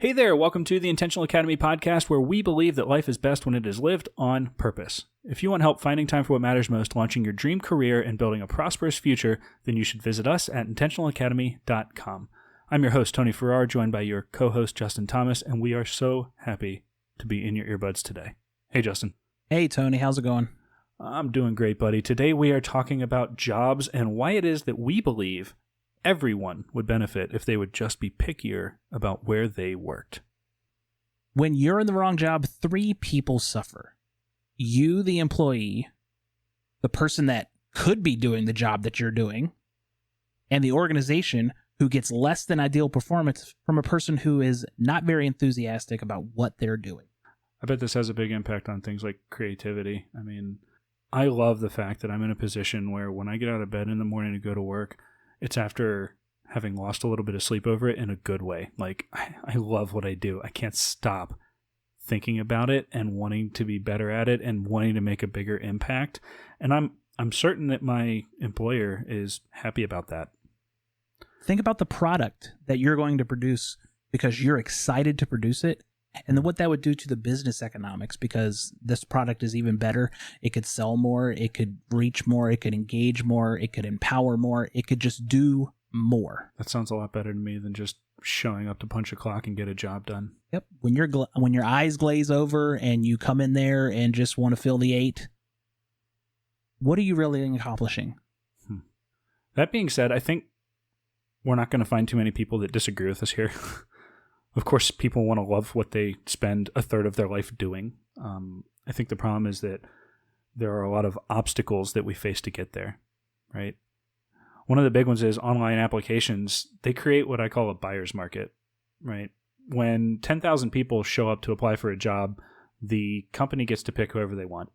Hey there, welcome to the Intentional Academy podcast, where we believe that life is best when it is lived on purpose. If you want help finding time for what matters most, launching your dream career, and building a prosperous future, then you should visit us at intentionalacademy.com. I'm your host, Tony Farrar, joined by your co-host, Justin Thomas, and we are so happy to be in your earbuds today. Hey, Justin. Hey, Tony. How's it going? I'm doing great, buddy. Today we are talking about jobs and why it is that we believe everyone would benefit if they would just be pickier about where they worked. When you're in the wrong job, three people suffer. You, the employee, the person that could be doing the job that you're doing, and the organization who gets less than ideal performance from a person who is not very enthusiastic about what they're doing. I bet this has a big impact on things like creativity. I mean, I love the fact that I'm in a position where when I get out of bed in the morning to go to work, it's after having lost a little bit of sleep over it in a good way. Like, I love what I do. I can't stop thinking about it and wanting to be better at it and wanting to make a bigger impact. And I'm certain that my employer is happy about that. Think about the product that you're going to produce because you're excited to produce it, and then what that would do to the business economics, because this product is even better. It could sell more, it could reach more, it could engage more, it could empower more, it could just do more. That sounds a lot better to me than just showing up to punch a clock and get a job done. Yep. When your eyes glaze over and you come in there and just want to fill the 8, what are you really accomplishing? That being said, I think we're not going to find too many people that disagree with us here. Of course, people want to love what they spend a third of their life doing. I think the problem is that there are a lot of obstacles that we face to get there, right? One of the big ones is online applications. They create what I call a buyer's market, right? When 10,000 people show up to apply for a job, the company gets to pick whoever they want.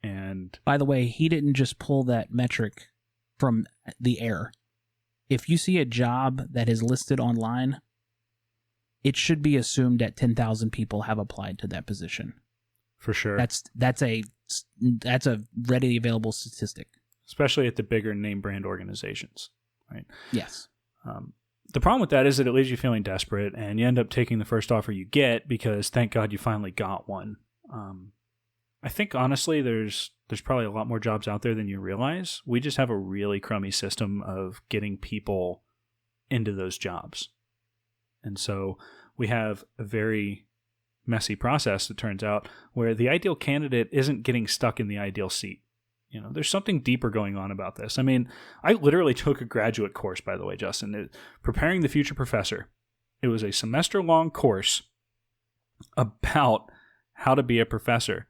And by the way, he didn't just pull that metric from the air. If you see a job that is listed online, it should be assumed that 10,000 people have applied to that position. For sure. That's a readily available statistic. Especially at the bigger name brand organizations, right? Yes. The problem with that is that it leaves you feeling desperate, and you end up taking the first offer you get because thank God you finally got one. I think honestly, there's probably a lot more jobs out there than you realize. We just have a really crummy system of getting people into those jobs. And so we have a very messy process, it turns out, where the ideal candidate isn't getting stuck in the ideal seat. You know, there's something deeper going on about this. I mean, I literally took a graduate course, by the way, Justin, Preparing the Future Professor. It was a semester-long course about how to be a professor.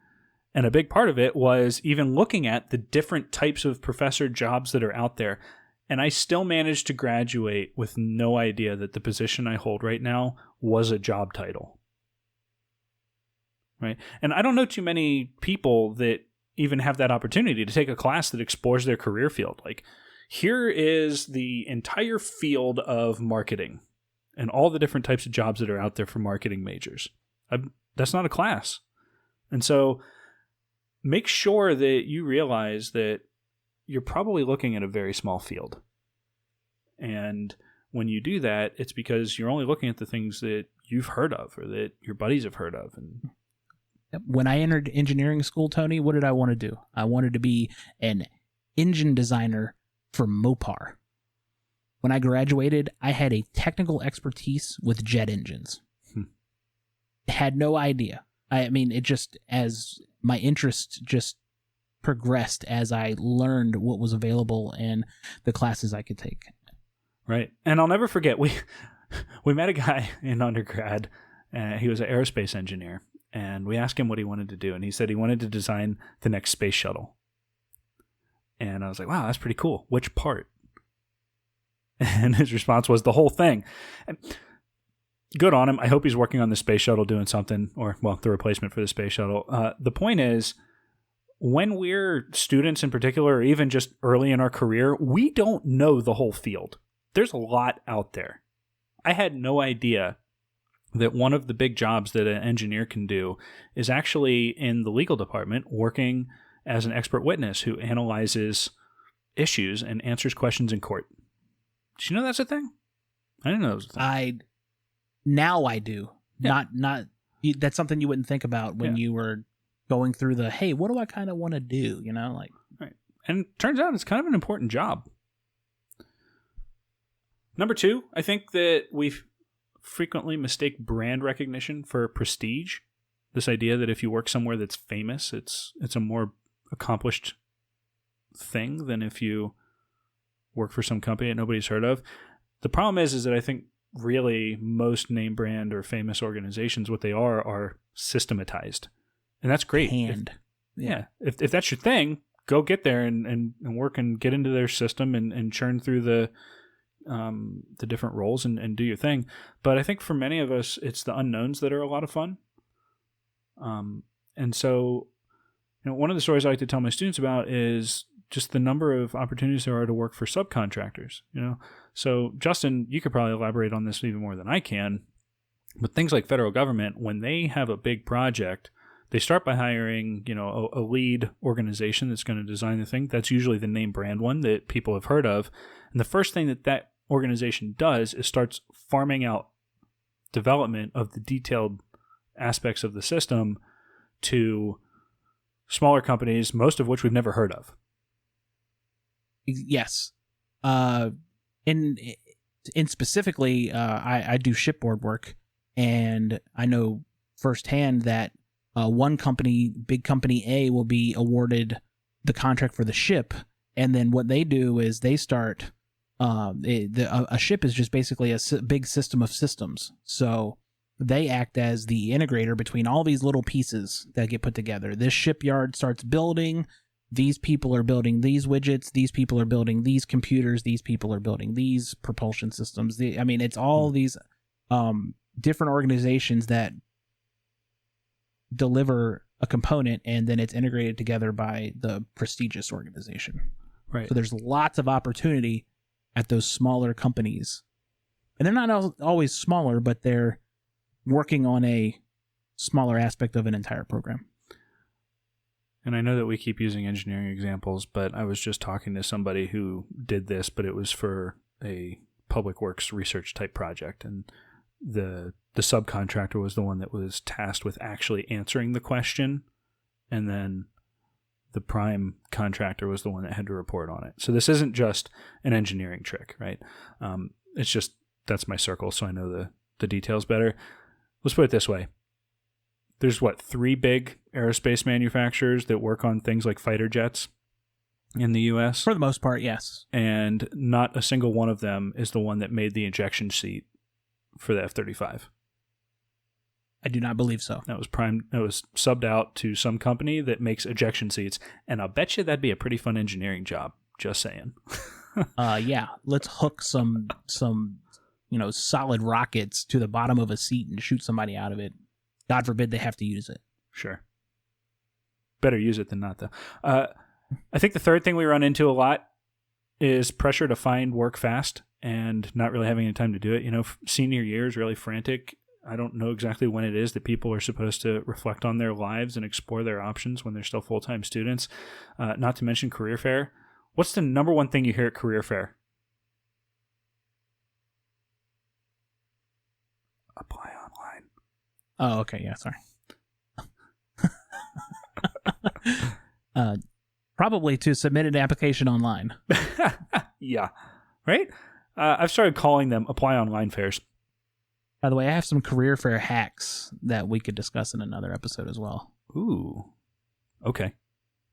And a big part of it was even looking at the different types of professor jobs that are out there. And I still managed to graduate with no idea that the position I hold right now was a job title. Right? And I don't know too many people that even have that opportunity to take a class that explores their career field. Like, here is the entire field of marketing and all the different types of jobs that are out there for marketing majors. That's not a class. And so make sure that you realize that you're probably looking at a very small field. And when you do that, it's because you're only looking at the things that you've heard of or that your buddies have heard of. And when I entered engineering school, Tony, what did I want to do? I wanted to be an engine designer for Mopar. When I graduated, I had a technical expertise with jet engines. Had no idea. I mean, it just, as my interest just progressed as I learned what was available and the classes I could take. Right. And I'll never forget, we met a guy in undergrad. He was an aerospace engineer. And we asked him what he wanted to do. And he said he wanted to design the next space shuttle. And I was like, wow, that's pretty cool. Which part? And his response was the whole thing. And good on him. I hope he's working on the space shuttle doing something, or, well, the replacement for the space shuttle. The point is, when we're students in particular, or even just early in our career, we don't know the whole field. There's a lot out there. I had no idea that one of the big jobs that an engineer can do is actually in the legal department working as an expert witness who analyzes issues and answers questions in court. Did you know that's a thing? I didn't know that was a thing. Now I do. Yeah. Not that's something you wouldn't think about when you were going through the, hey, what do I kind of want to do? You know, like. Right. And it turns out it's kind of an important job. Number 2, I think that we frequently mistake brand recognition for prestige. This idea that if you work somewhere that's famous, it's a more accomplished thing than if you work for some company that nobody's heard of. The problem is that I think really most name brand or famous organizations, what they are systematized. And that's great. If that's your thing, go get there and work and get into their system and churn through the different roles and do your thing. But I think for many of us, it's the unknowns that are a lot of fun. And so, one of the stories I like to tell my students about is just the number of opportunities there are to work for subcontractors. So Justin, you could probably elaborate on this even more than I can. But things like federal government, when they have a big project, they start by hiring, a lead organization that's going to design the thing. That's usually the name brand one that people have heard of. And the first thing that organization does is starts farming out development of the detailed aspects of the system to smaller companies, most of which we've never heard of. Yes. In specifically, I do shipboard work, and I know firsthand that one company, big company A, will be awarded the contract for the ship, and then what they do is they start. A ship is just basically a big system of systems, so they act as the integrator between all these little pieces that get put together. This shipyard starts building. These people are building these widgets. These people are building these computers. These people are building these propulsion systems. It's all these different organizations that deliver a component, and then it's integrated together by the prestigious organization. Right. So there's lots of opportunity at those smaller companies. And they're not always smaller, but they're working on a smaller aspect of an entire program. And I know that we keep using engineering examples, but I was just talking to somebody who did this, but it was for a public works research type project. And the subcontractor was the one that was tasked with actually answering the question. And then the prime contractor was the one that had to report on it. So this isn't just an engineering trick, right? It's just, that's my circle, so I know the details better. Let's put it this way. There's 3 big aerospace manufacturers that work on things like fighter jets in the U.S.? For the most part, yes. And not a single one of them is the one that made the ejection seat for the F-35. I do not believe so. That was subbed out to some company that makes ejection seats, and I'll bet you that'd be a pretty fun engineering job. Just saying. Yeah, let's hook some solid rockets to the bottom of a seat and shoot somebody out of it. God forbid they have to use it. Sure. Better use it than not, though. I think the third thing we run into a lot is pressure to find work fast and not really having any time to do it. Senior year is really frantic. I don't know exactly when it is that people are supposed to reflect on their lives and explore their options when they're still full-time students. Not to mention career fair. What's the number one thing you hear at career fair? Apply online. Oh, okay. Yeah, sorry. Probably to submit an application online. Yeah. Right? I've started calling them apply online fairs. By the way, I have some career fair hacks that we could discuss in another episode as well. Ooh. Okay.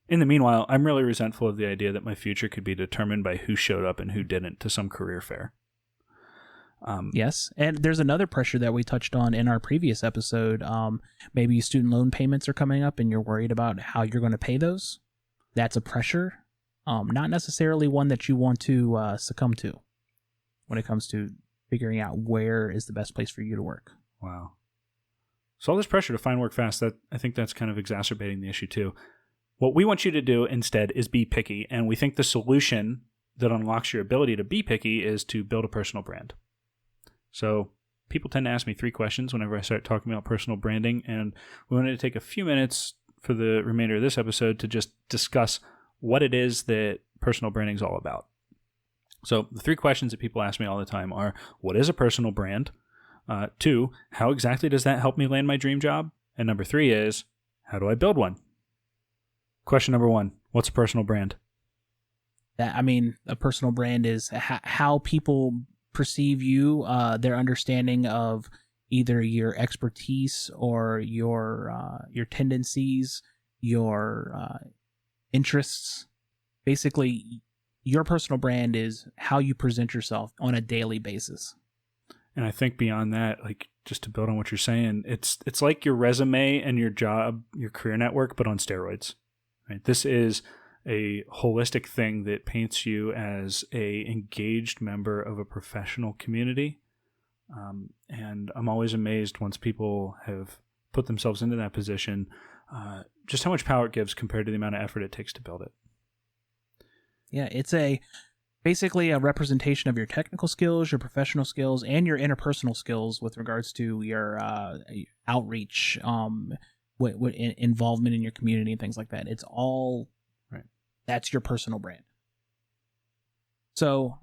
In the meanwhile, I'm really resentful of the idea that my future could be determined by who showed up and who didn't to some career fair. Yes, and there's another pressure that we touched on in our previous episode. Maybe student loan payments are coming up and you're worried about how you're going to pay those. That's a pressure, not necessarily one that you want to succumb to when it comes to figuring out where is the best place for you to work. Wow. So all this pressure to find work fast, I think that's kind of exacerbating the issue too. What we want you to do instead is be picky, and we think the solution that unlocks your ability to be picky is to build a personal brand. So people tend to ask me 3 questions whenever I start talking about personal branding, and we wanted to take a few minutes for the remainder of this episode to just discuss what it is that personal branding is all about. So the 3 questions that people ask me all the time are, what is a personal brand? 2, how exactly does that help me land my dream job? And number 3 is, how do I build one? Question number 1, what's a personal brand? A personal brand is how people perceive you, their understanding of either your expertise or your tendencies, your interests. Basically, your personal brand is how you present yourself on a daily basis. And I think beyond that, like, just to build on what you're saying, it's like your resume and your job, your career network, but on steroids. Right? This is a holistic thing that paints you as a engaged member of a professional community. And I'm always amazed once people have put themselves into that position, just how much power it gives compared to the amount of effort it takes to build it. Yeah, it's basically a representation of your technical skills, your professional skills, and your interpersonal skills with regards to your outreach, involvement in your community and things like that. It's all right. That's your personal brand. So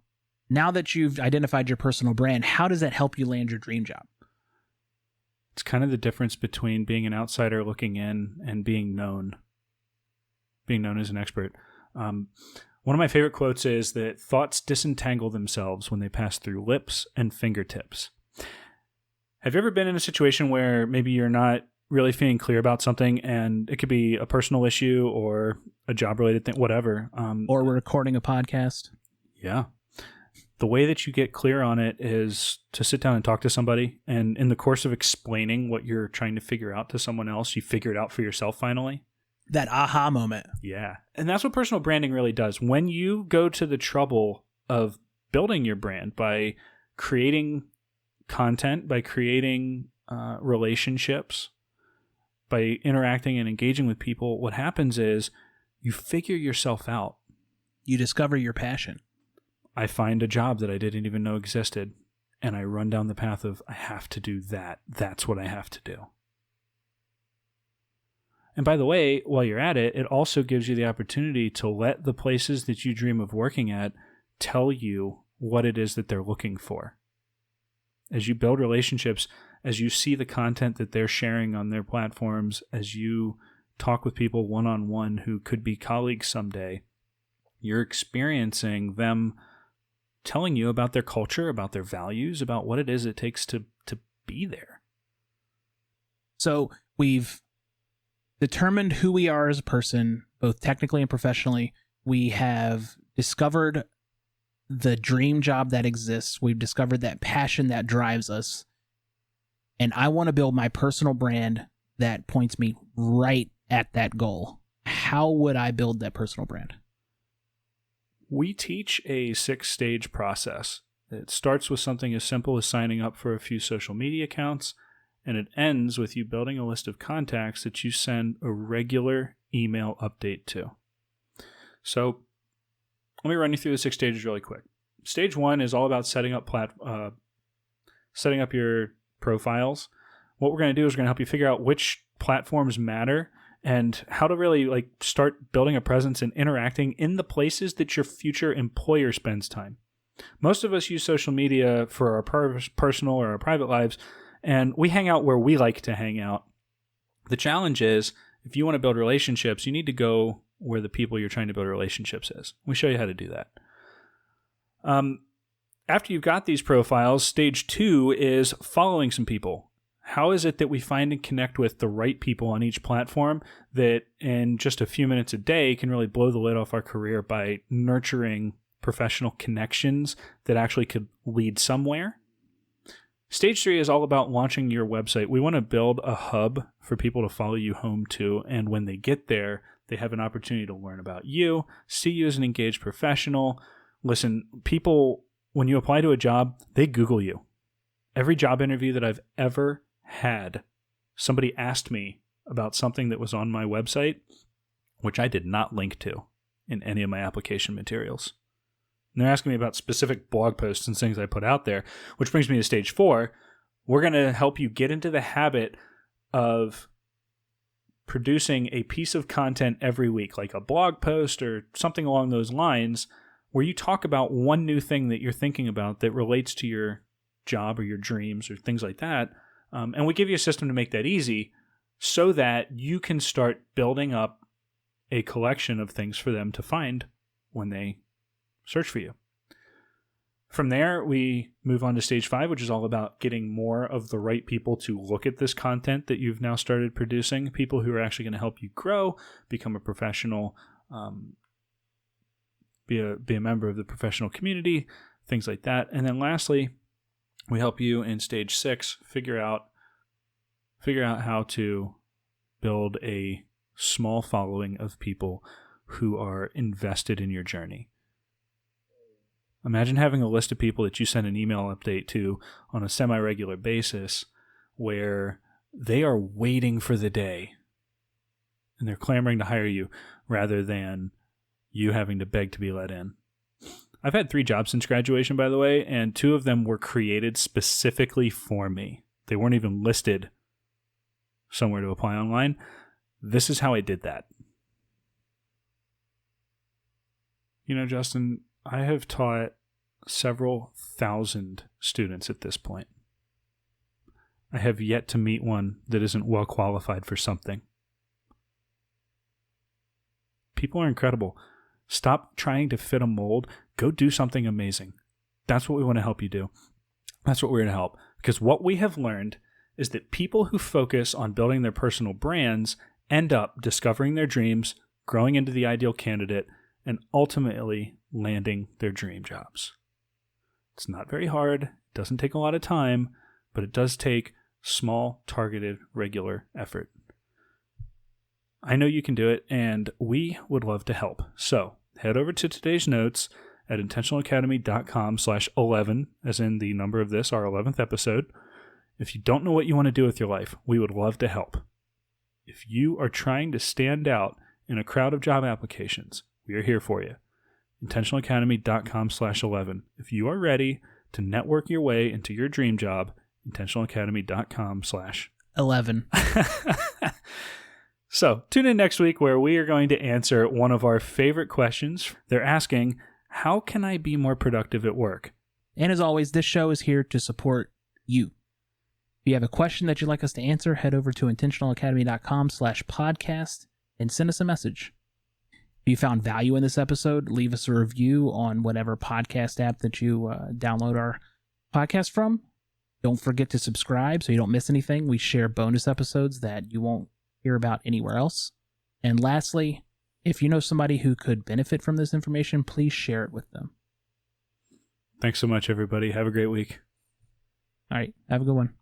now that you've identified your personal brand, how does that help you land your dream job? It's kind of the difference between being an outsider looking in and being known as an expert. One of my favorite quotes is that thoughts disentangle themselves when they pass through lips and fingertips. Have you ever been in a situation where maybe you're not really feeling clear about something, and it could be a personal issue or a job-related thing, whatever. Or we're recording a podcast. Yeah. The way that you get clear on it is to sit down and talk to somebody, and in the course of explaining what you're trying to figure out to someone else, you figure it out for yourself finally. That aha moment. Yeah. And that's what personal branding really does. When you go to the trouble of building your brand by creating content, by creating relationships, by interacting and engaging with people, what happens is you figure yourself out. You discover your passion. I find a job that I didn't even know existed, and I run down the path of, I have to do that. That's what I have to do. And by the way, while you're at it, it also gives you the opportunity to let the places that you dream of working at tell you what it is that they're looking for. As you build relationships, as you see the content that they're sharing on their platforms, as you talk with people one-on-one who could be colleagues someday, you're experiencing them telling you about their culture, about their values, about what it is it takes to be there. So we've determined who we are as a person, both technically and professionally. We have discovered the dream job that exists. We've discovered that passion that drives us. And I want to build my personal brand that points me right at that goal. How would I build that personal brand? We teach a 6-stage process. It starts with something as simple as signing up for a few social media accounts, and it ends with you building a list of contacts that you send a regular email update to. So let me run you through the 6 stages really quick. Stage 1 is all about setting up your profiles. What we're going to do is we're going to help you figure out which platforms matter and how to really start building a presence and interacting in the places that your future employer spends time. Most of us use social media for our personal or our private lives, and we hang out where we like to hang out. The challenge is, if you want to build relationships, you need to go where the people you're trying to build relationships is. We show you how to do that. After you've got these profiles, stage 2 is following some people. How is it that we find and connect with the right people on each platform that in just a few minutes a day can really blow the lid off our career by nurturing professional connections that actually could lead somewhere? Stage 3 is all about launching your website. We want to build a hub for people to follow you home to, and when they get there, they have an opportunity to learn about you, see you as an engaged professional. Listen, people, when you apply to a job, they Google you. Every job interview that I've ever had, somebody asked me about something that was on my website, which I did not link to in any of my application materials. And they're asking me about specific blog posts and things I put out there, which brings me to stage 4. We're going to help you get into the habit of producing a piece of content every week, like a blog post or something along those lines, where you talk about one new thing that you're thinking about that relates to your job or your dreams or things like that. And we give you a system to make that easy so that you can start building up a collection of things for them to find when they search for you. From there, we move on to stage 5, which is all about getting more of the right people to look at this content that you've now started producing, people who are actually going to help you grow, become a professional, be a member of the professional community, things like that. And then lastly, we help you in stage 6 figure out how to build a small following of people who are invested in your journey. Imagine having a list of people that you send an email update to on a semi-regular basis where they are waiting for the day and they're clamoring to hire you rather than you having to beg to be let in. I've had 3 jobs since graduation, by the way, and 2 of them were created specifically for me. They weren't even listed somewhere to apply online. This is how I did that. You know, Justin, I have taught several thousand students at this point. I have yet to meet one that isn't well qualified for something. People are incredible. Stop trying to fit a mold. Go do something amazing. That's what we want to help you do. That's what we're going to help. Because what we have learned is that people who focus on building their personal brands end up discovering their dreams, growing into the ideal candidate, and ultimately landing their dream jobs. It's not very hard, it doesn't take a lot of time, but it does take small, targeted, regular effort. I know you can do it, and we would love to help. So head over to today's notes at intentionalacademy.com/11, as in the number of this, our 11th episode. If you don't know what you want to do with your life, we would love to help. If you are trying to stand out in a crowd of job applications, we are here for you. intentionalacademy.com/11. If you are ready to network your way into your dream job, intentionalacademy.com/11. So tune in next week where we are going to answer one of our favorite questions. They're asking, how can I be more productive at work? And as always, this show is here to support you. If you have a question that you'd like us to answer, head over to intentionalacademy.com/podcast and send us a message. If you found value in this episode, leave us a review on whatever podcast app that you download our podcast from. Don't forget to subscribe so you don't miss anything. We share bonus episodes that you won't hear about anywhere else. And lastly, if you know somebody who could benefit from this information, please share it with them. Thanks so much, everybody. Have a great week. All right. Have a good one.